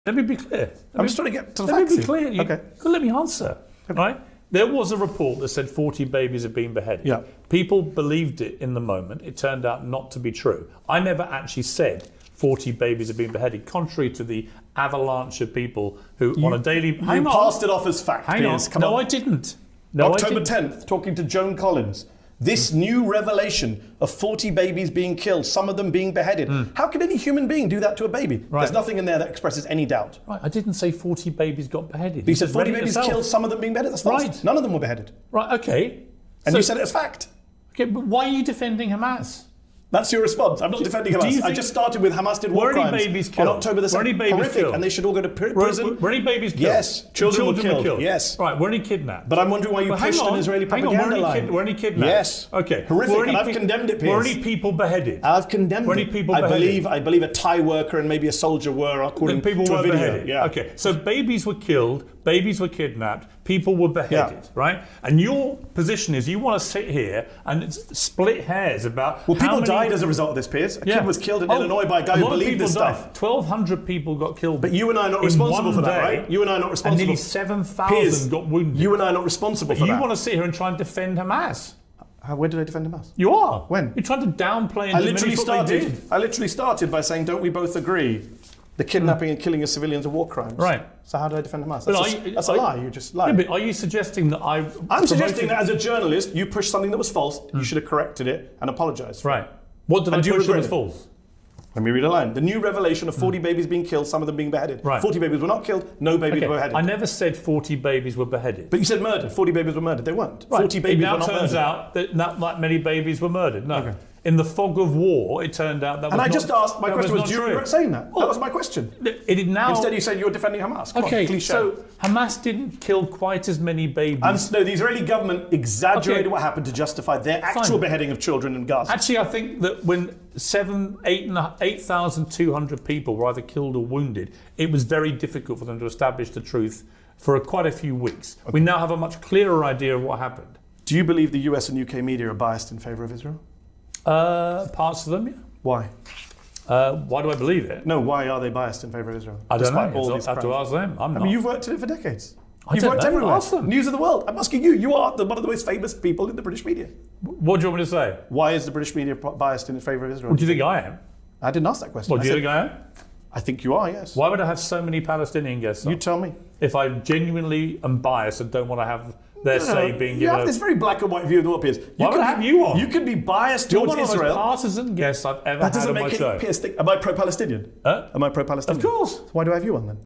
Let me be clear. I'm just trying to get to the Let facts. me be clear. You, Okay. let me answer. Right? There was a report that said 40 babies had been beheaded. Yeah. People believed it in the moment. It turned out not to be true. I never actually said 40 babies had been beheaded, contrary to the avalanche of people who on a daily... You passed it off as fact, Hang on. Piers. Come No, on. I didn't. No, October I didn't. 10th, talking to Joan Collins. This new revelation of 40 babies being killed, some of them being beheaded. How can any human being do that to a baby? Right. There's nothing in there that expresses any doubt. Right, I didn't say 40 babies got beheaded. You said 40 read it babies yourself. killed, some of them being beheaded. That's false. Right. None of them were beheaded. Right, okay. And So- you said it as fact. Okay, but why are you defending Hamas? That's your response. I'm not defending do you Hamas. I think- just started with Hamas did war Were any crimes babies on killed? October the Were any 2nd. babies Horrific, killed? and they should all go to prison. Were any babies killed? Yes, children were killed. Yes. Right, were any kidnapped? But I'm wondering why you Well, hang pushed on, an Israeli hang on, propaganda line. Were any kidnapped? Yes. Okay. Horrific, Were any and I've condemned it, Were Piers. any people beheaded? I've condemned Were any it. people I beheaded? believe a Thai worker and maybe a soldier were, according People to were a video. beheaded. Yeah. Okay, so babies were killed, babies were kidnapped, people were beheaded, Yeah. right? And your position is you want to sit here and split hairs about Well, how people many... died as a result of this, Piers. A kid was killed in Oh, Illinois by a guy who lot of believed people this died. stuff. 1,200 people got killed. But you and I are not in responsible one for that, day, right? You and I are not And responsible. nearly Piers, 7,000 got wounded. You and I are not responsible for You that. want to sit here and try and defend Hamas. Where did I defend Hamas? You are. When? You're trying to downplay and I literally diminish what they did. started. I literally started by saying, "Don't we both agree the kidnapping and killing of civilians are war crimes?" Right. So how did I defend Hamas? But That's a lie. You just lied. Yeah, but are you suggesting that I'm suggesting that as a journalist, you pushed something that was false. You should have corrected it and apologised. Right. What did I And do you push that regret was it? false? Let me read a line. The new revelation of 40 babies being killed, some of them being beheaded. Right. 40 babies were not killed, no babies Okay, were beheaded. I never said 40 babies were beheaded. But you said murdered. 40 babies were murdered. They weren't. Right. 40 babies it now were not turns murdered. out that not that many babies were murdered. No. Okay. In the fog of war, it turned out that was And I not, just asked, my that question was, not do you true. regret saying that? Well, That was my question. It now... Instead you said you were defending Hamas. Come okay, on, cliche. so Hamas didn't kill quite as many babies. And no, the Israeli government exaggerated Okay. what happened to justify their actual beheading of children in Gaza. Actually, I think that when 8,200 people were either killed or wounded, it was very difficult for them to establish the truth for quite a few weeks. We now have a much clearer idea of what happened. Do you believe the US and UK media are biased in favour of Israel? Parts of them, yeah. Why? Why do I believe it? No, why are they biased in favour of Israel? I don't Despite know. all I these have to crimes? ask them. I'm I not. mean, you've worked in it for decades. I You've don't worked know. everywhere. Ask them. News of the world. I'm asking you. You are one of the most famous people in the British media. What do you want me to say? Why is the British media biased in favour of Israel? What do you think I am? I didn't ask that question. What do you I think said, I am? I think you are, yes. Why would I have so many Palestinian guests on? You tell me. If I genuinely am biased and don't want to have their say being You given have this very black and white view of the world, Piers. Why would I have you on? You can be biased You're towards one of the most Israel. partisan guests I've ever That had doesn't on my make show. it Piers. Am I pro-Palestinian? Huh? Am I pro-Palestinian? Of course. Why do I have you on then?